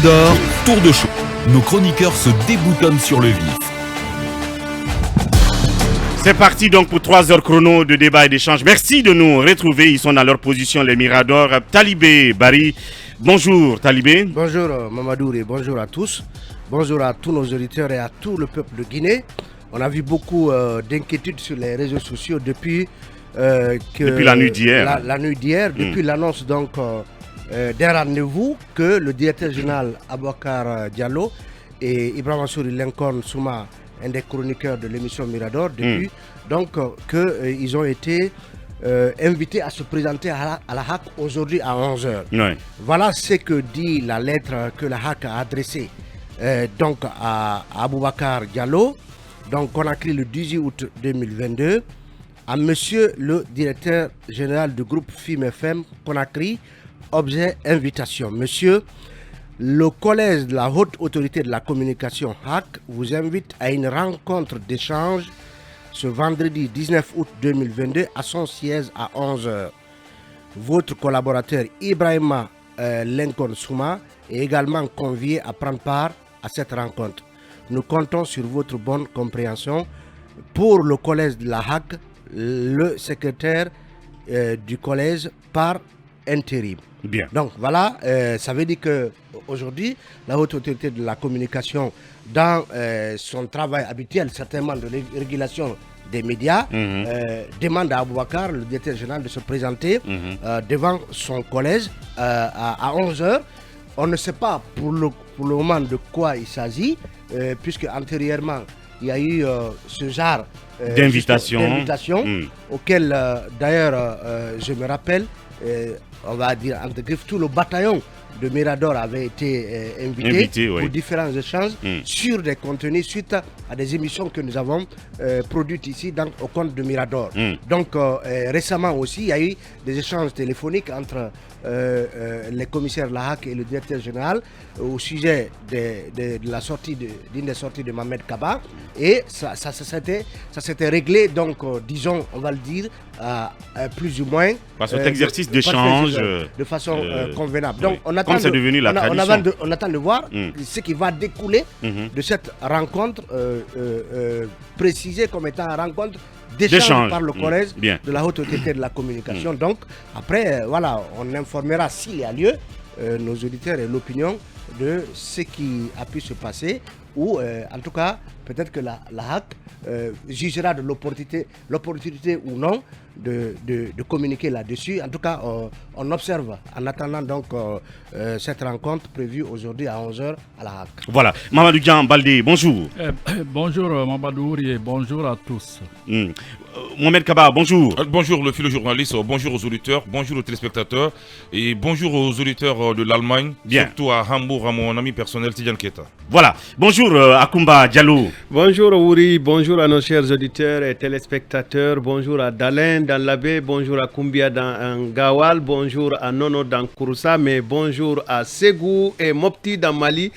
D'or, tour de chaud. Nos chroniqueurs se déboutonnent sur le vif. C'est parti donc pour 3 heures chrono de débat et d'échange. Merci de nous retrouver. Ils sont dans leur position, les Miradors. Talibé Bari. Bonjour Talibé. Bonjour Mamadou et bonjour à tous. Bonjour à tous nos auditeurs et à tout le peuple de Guinée. On a vu beaucoup d'inquiétudes sur les réseaux sociaux depuis la nuit d'hier. Depuis l'annonce donc d'un rendez-vous que le directeur général Aboubacar Diallo et Ibrahima Souri Lincoln Souma, un des chroniqueurs de l'émission Mirador, depuis donc qu'ils ont été invités à se présenter à la HAC aujourd'hui à 11h. Ouais. Voilà ce que dit la lettre que la HAC a adressée donc à Aboubacar Diallo, donc Conakry le 18 août 2022, à monsieur le directeur général du groupe FIM-FM Conakry. Objet invitation. Monsieur, le collège de la haute autorité de la communication HAC vous invite à une rencontre d'échange ce vendredi 19 août 2022 à son siège à 11h. Votre collaborateur Ibrahima Lincoln Souma est également convié à prendre part à cette rencontre. Nous comptons sur votre bonne compréhension. Pour le collège de la HAC, le secrétaire du collège par intérim. Bien. Donc voilà, ça veut dire qu'aujourd'hui, la haute autorité de la communication, dans son travail habituel, certainement de régulation des médias, demande à Aboubacar, le directeur général, de se présenter devant son collège à 11h. On ne sait pas pour le moment de quoi il s'agit, puisque antérieurement, il y a eu ce genre d'invitation auquel d'ailleurs je me rappelle, on va dire entre griffes, tout le bataillon de Mirador avait été invité pour différents échanges sur des contenus suite à des émissions que nous avons produites ici au compte de Mirador. Donc récemment aussi, il y a eu des échanges téléphoniques entre les commissaires de la HAC et le directeur général au sujet de la sortie d'une des sorties de Mohamed Kaba, et ça s'était réglé, donc disons, on va le dire, plus ou moins par cet exercice d'échange de façon convenable. Donc on attend, comme c'est devenu la tradition. On attend de voir ce qui va découler de cette rencontre précisée comme étant une rencontre d'échange par le collège de la haute autorité de la communication. Donc après, voilà, on informera s'il y a lieu nos auditeurs et l'opinion de ce qui a pu se passer, ou en tout cas peut-être que la HAC jugera de l'opportunité ou non de communiquer là-dessus. En tout cas, on observe en attendant donc cette rencontre prévue aujourd'hui à 11h à la HAC. Voilà. Mamadou Dian Baldé, bonjour. Bonjour Mamadou et bonjour à tous. Mohamed Kaba, bonjour. Bonjour le philo-journaliste, bonjour aux auditeurs, bonjour aux téléspectateurs et bonjour aux auditeurs de l'Allemagne, surtout à Hambourg, à mon ami personnel Tidjane Keta. Voilà. Bonjour Akoumba Diallo. Bonjour Ouri, bonjour à nos chers auditeurs et téléspectateurs, bonjour à Dalen dans l'Abbé, bonjour à Koumbia dans Gawal, bonjour à Nono dans Kouroussa, mais bonjour à Ségou et Mopti dans Mali.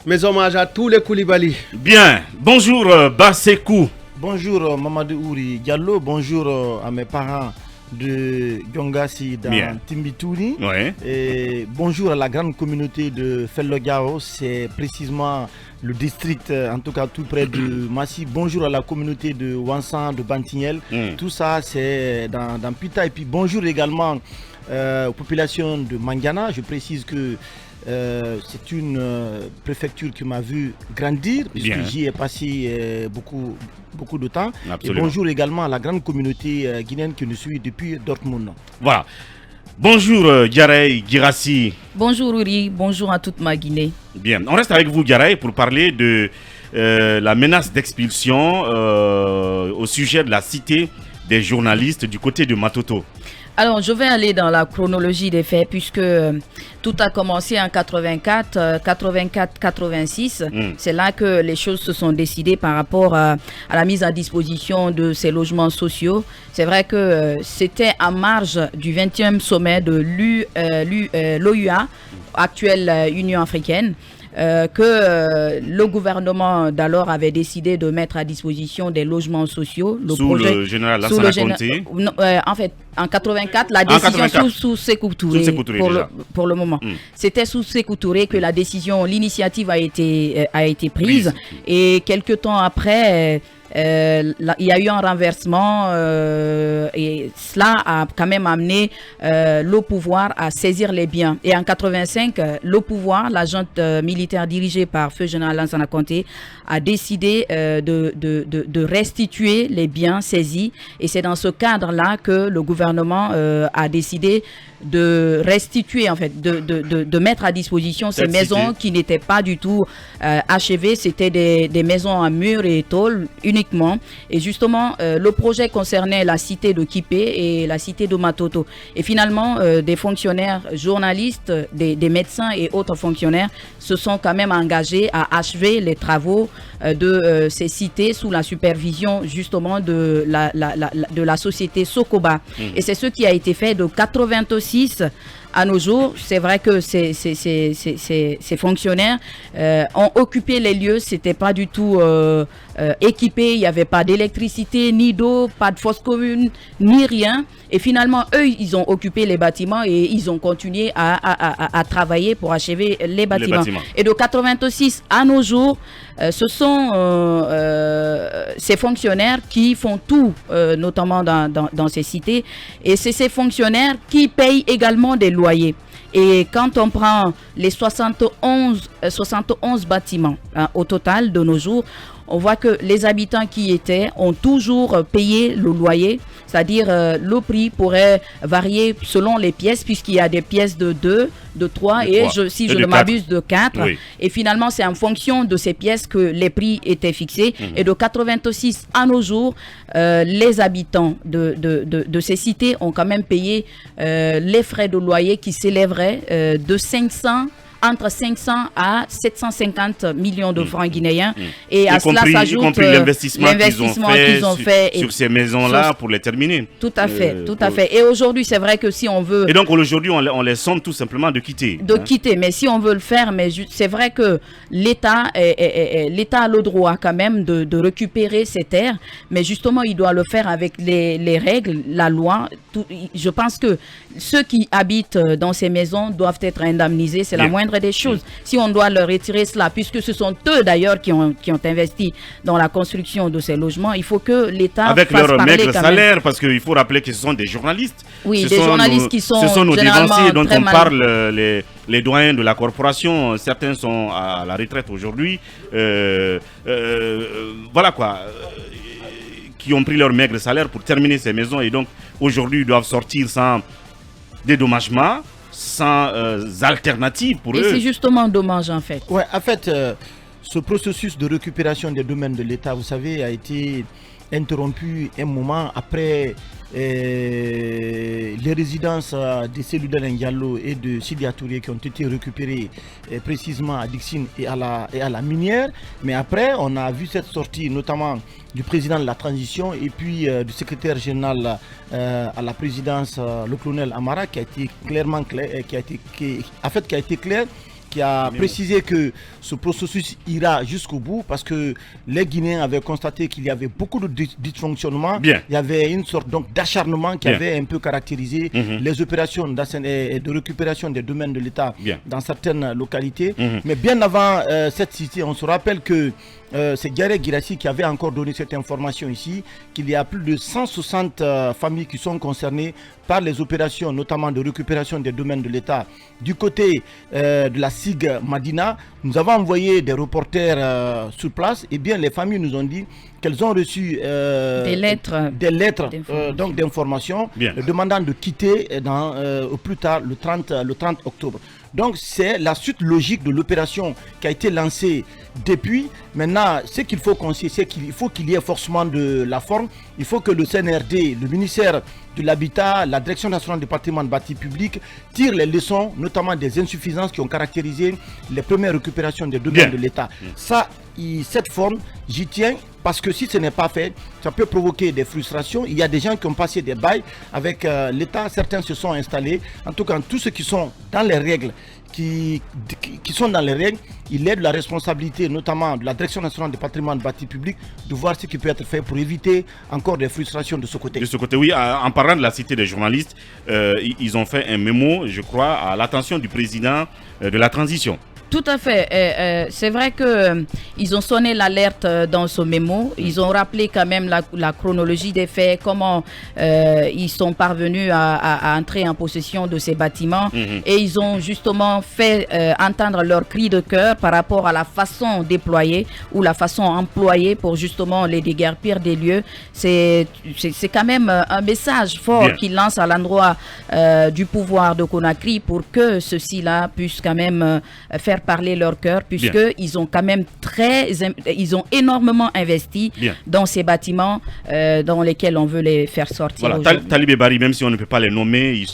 Mes hommages à tous les Koulibaly. Bien, bonjour Basekou. Bonjour Mamadou Ouri Diallo, bonjour à mes parents de Djongassi dans Timbitouni. Et bonjour à la grande communauté de Fellogao, c'est précisément le district, en tout cas tout près de Massi. Bonjour à la communauté de Wansan, de Bantignel. Tout ça c'est dans Pita. Et puis bonjour également aux populations de Mangana. Je précise que c'est une préfecture qui m'a vu grandir, puisque j'y ai passé beaucoup de temps. Absolument. Et bonjour également à la grande communauté guinéenne qui nous suit depuis Dortmund. Voilà. Bonjour Diarey Girassi. Bonjour Uri, bonjour à toute ma Guinée. Bien, on reste avec vous Diarey pour parler de la menace d'expulsion au sujet de la cité des journalistes du côté de Matoto. Alors, je vais aller dans la chronologie des faits puisque tout a commencé en 84-86. C'est là que les choses se sont décidées par rapport à la mise à disposition de ces logements sociaux. C'est vrai que c'était en marge du 20e sommet de l'OUA actuelle Union africaine. Que le gouvernement d'alors avait décidé de mettre à disposition des logements sociaux. Le général Lassana Conté. En fait, en 84, la décision sous Sékou Touré, pour le moment. C'était sous Sékou Touré que l'initiative a été prise. Oui. Et quelques temps après... il y a eu un renversement et cela a quand même amené le pouvoir à saisir les biens. Et en 85, le pouvoir, la junte militaire dirigée par Feu Général Lansana Conté, a décidé de restituer les biens saisis. Et c'est dans ce cadre-là que le gouvernement a décidé de restituer, en fait, de mettre à disposition ces maisons qui n'étaient pas du tout achevées. C'était des maisons en murs et tôles uniquement. Et justement, le projet concernait la cité de Kipé et la cité de Matoto. Et finalement, des fonctionnaires, journalistes, des médecins et autres fonctionnaires se sont quand même engagés à achever les travaux de ces cités sous la supervision justement de la société Sokoba. Et c'est ce qui a été fait de 86 à nos jours. C'est vrai que ces fonctionnaires ont occupé les lieux, c'était pas du tout équipé, il n'y avait pas d'électricité, ni d'eau, pas de fosse commune, ni rien. Et finalement, eux, ils ont occupé les bâtiments et ils ont continué à travailler pour achever les bâtiments. Et de 86 à nos jours, ce sont ces fonctionnaires qui font tout, notamment dans ces cités. Et c'est ces fonctionnaires qui payent également des loyers. Et quand on prend les 71 bâtiments au total de nos jours, on voit que les habitants qui étaient ont toujours payé le loyer, c'est-à-dire le prix pourrait varier selon les pièces, puisqu'il y a des pièces de 2, de 3 et si je ne m'abuse de 4. Oui. Et finalement, c'est en fonction de ces pièces que les prix étaient fixés. Et de 86 à nos jours, les habitants de ces cités ont quand même payé les frais de loyer qui s'élèveraient de entre 500 à 750 millions de francs guinéens. Et à cela s'ajoute l'investissement qu'ils ont fait sur ces maisons-là pour les terminer. Tout à fait, tout à fait. Et aujourd'hui, c'est vrai que si on veut... Et donc aujourd'hui, on les somme tout simplement de quitter. Quitter, mais si on veut le faire, mais c'est vrai que l'État a le droit quand même de récupérer ces terres, mais justement, il doit le faire avec les règles, la loi. Je pense que ceux qui habitent dans ces maisons doivent être indemnisés, c'est la moindre des choses. Si on doit leur retirer cela, puisque ce sont eux d'ailleurs qui ont investi dans la construction de ces logements, il faut que l'État avec leur maigre salaire, parce qu'il faut rappeler que ce sont des journalistes. Oui, des journalistes qui sont nos dévanciers dont on mal... parle, les doyens de la corporation. Certains sont à la retraite aujourd'hui. Voilà quoi. Qui ont pris leur maigre salaire pour terminer ces maisons et donc aujourd'hui ils doivent sortir sans dédommagement, sans alternative pour eux. Et c'est justement dommage en fait. Ouais, en fait, ce processus de récupération des domaines de l'État, vous savez, a été interrompu un moment après les résidences de Cellou Dalein Diallo et de Sidya Touré qui ont été récupérées précisément à Dixine et à la minière. Mais après, on a vu cette sortie notamment du président de la transition et puis du secrétaire général à la présidence, le colonel Amara, qui a été clairement clair, qui a été clair, qui a précisé que ce processus ira jusqu'au bout parce que les Guinéens avaient constaté qu'il y avait beaucoup de dysfonctionnements. Il y avait une sorte d'acharnement qui avait un peu caractérisé les opérations de récupération des domaines de l'État dans certaines localités. Mais bien avant cette cité, on se rappelle que c'est Garé Girassi qui avait encore donné cette information ici, qu'il y a plus de 160 familles qui sont concernées par les opérations, notamment de récupération des domaines de l'État. Du côté de la SIG Madina, nous avons envoyé des reporters sur place, et bien les familles nous ont dit qu'elles ont reçu des lettres d'information demandant de quitter au plus tard le 30 octobre. Donc c'est la suite logique de l'opération qui a été lancée depuis. Maintenant, ce qu'il faut considérer, c'est qu'il faut qu'il y ait forcément de la forme. Il faut que le CNRD, le ministère de l'Habitat, la Direction nationale du patrimoine bâti public tirent les leçons, notamment des insuffisances qui ont caractérisé les premières récupérations des domaines de l'État. Cette forme, j'y tiens, parce que si ce n'est pas fait, ça peut provoquer des frustrations. Il y a des gens qui ont passé des bails avec l'État, certains se sont installés. En tout cas, tous ceux qui sont dans les règles, qui sont dans les règles, il est de la responsabilité, notamment de la Direction nationale du patrimoine bâti public, de voir ce qui peut être fait pour éviter encore des frustrations de ce côté. De ce côté, oui. En parlant de la cité des journalistes, ils ont fait un mémo, je crois, à l'attention du président de la transition. Tout à fait. C'est vrai qu'ils ont sonné l'alerte dans ce mémo. Ils ont rappelé quand même la chronologie des faits, comment ils sont parvenus à entrer en possession de ces bâtiments. Et ils ont justement fait entendre leur cri de cœur par rapport à la façon déployée ou la façon employée pour justement les déguerpir des lieux. C'est quand même un message fort qu'ils lancent à l'endroit du pouvoir de Conakry pour que ceux-ci-là puissent quand même faire parler leur cœur, puisqu'ils ont quand même ils ont énormément investi dans ces bâtiments dans lesquels on veut les faire sortir. Voilà, Talibé Bari, même si on ne peut pas les nommer,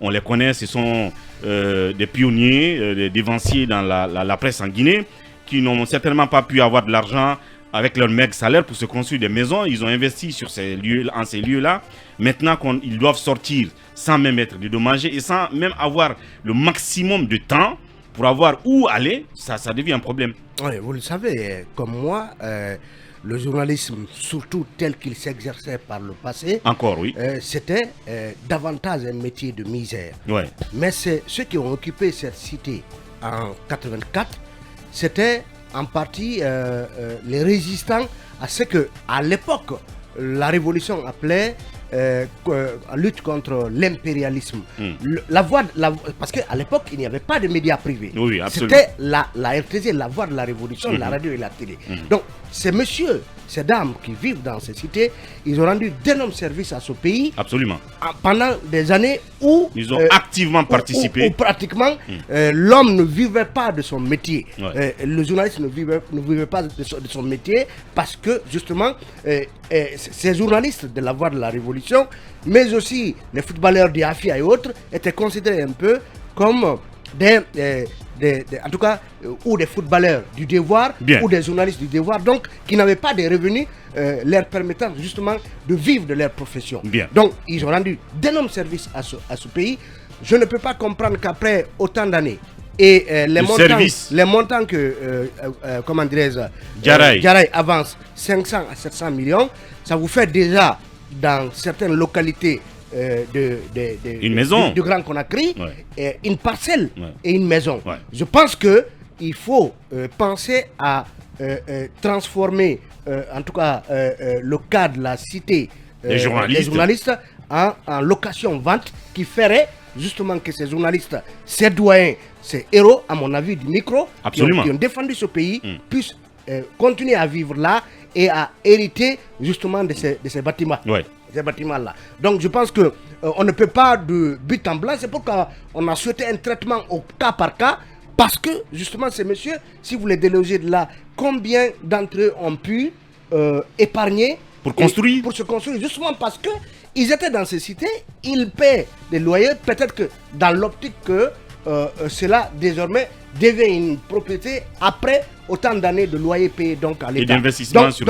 on les connaît, ce sont des pionniers, des dévanciers dans la presse en Guinée, qui n'ont certainement pas pu avoir de l'argent avec leur maigre salaire pour se construire des maisons. Ils ont investi sur ces lieux-là. Maintenant qu'ils doivent sortir sans même être dédommagés et sans même avoir le maximum de temps pour avoir où aller, ça devient un problème. Oui, vous le savez, comme moi, le journalisme, surtout tel qu'il s'exerçait par le passé, c'était davantage un métier de misère. Ouais. Mais c'est ceux qui ont occupé cette cité en 84, c'était en partie les résistants à ce que, à l'époque, la révolution appelait lutte contre l'impérialisme. Parce qu'à l'époque, il n'y avait pas de médias privés. Oui, c'était la RTZ, la voix de la révolution, la radio et la télé. Donc, ces messieurs, ces dames qui vivent dans ces cités, ils ont rendu d'énormes services à ce pays. Absolument. Pendant des années où ils ont activement participé. Où pratiquement l'homme ne vivait pas de son métier. Le journaliste ne vivait pas de son métier parce que justement ces journalistes de la voix de la révolution, mais aussi les footballeurs d'Afia et autres, étaient considérés un peu comme en tout cas, ou des footballeurs du devoir, ou des journalistes du devoir, donc qui n'avaient pas de revenus leur permettant justement de vivre de leur profession. Donc, ils ont rendu d'énormes services à ce pays. Je ne peux pas comprendre qu'après autant d'années, et les montants que, comment dirais-je, Djaraï avance 500 à 700 millions, ça vous fait déjà, dans certaines localités, une maison du Grand Conakry, une parcelle et une maison. Je pense qu'il faut penser à transformer en tout cas le cas de la cité des journalistes en location-vente qui ferait justement que ces journalistes, ces doyens, ces héros, à mon avis, du micro, qui ont défendu ce pays, puissent continuer à vivre là et à hériter justement de ces bâtiments. Ces bâtiments-là. Donc je pense qu'on ne peut pas de but en blanc. C'est pourquoi on a souhaité un traitement au cas par cas. Parce que justement ces messieurs, si vous les délogez de là, combien d'entre eux ont pu épargner pour construire, pour se construire, justement parce que ils étaient dans ces cités, ils paient des loyers, peut-être que dans l'optique que cela désormais devient une propriété après autant d'années de loyers payés donc à l'État. Et d'investissement sur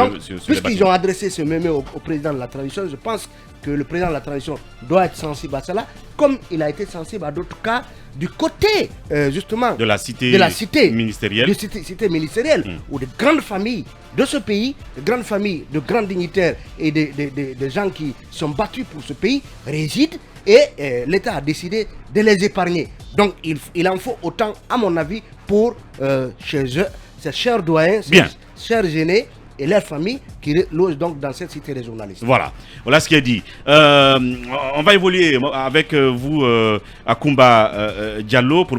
puisqu'ils ont adressé ce mémo au président de la transition, je pense que le président de la transition doit être sensible à cela, comme il a été sensible à d'autres cas du côté justement de la cité ministérielle, où de grandes familles de ce pays, de grandes familles, de grands dignitaires et de gens qui sont battus pour ce pays résident et l'État a décidé de les épargner. Donc il en faut autant, à mon avis, pour chez eux, ces chers doyens, ces chers aînés et leurs familles qui logent donc dans cette cité des journalistes. Voilà ce qui est dit. On va évoluer avec vous, Akoumba Diallo, pour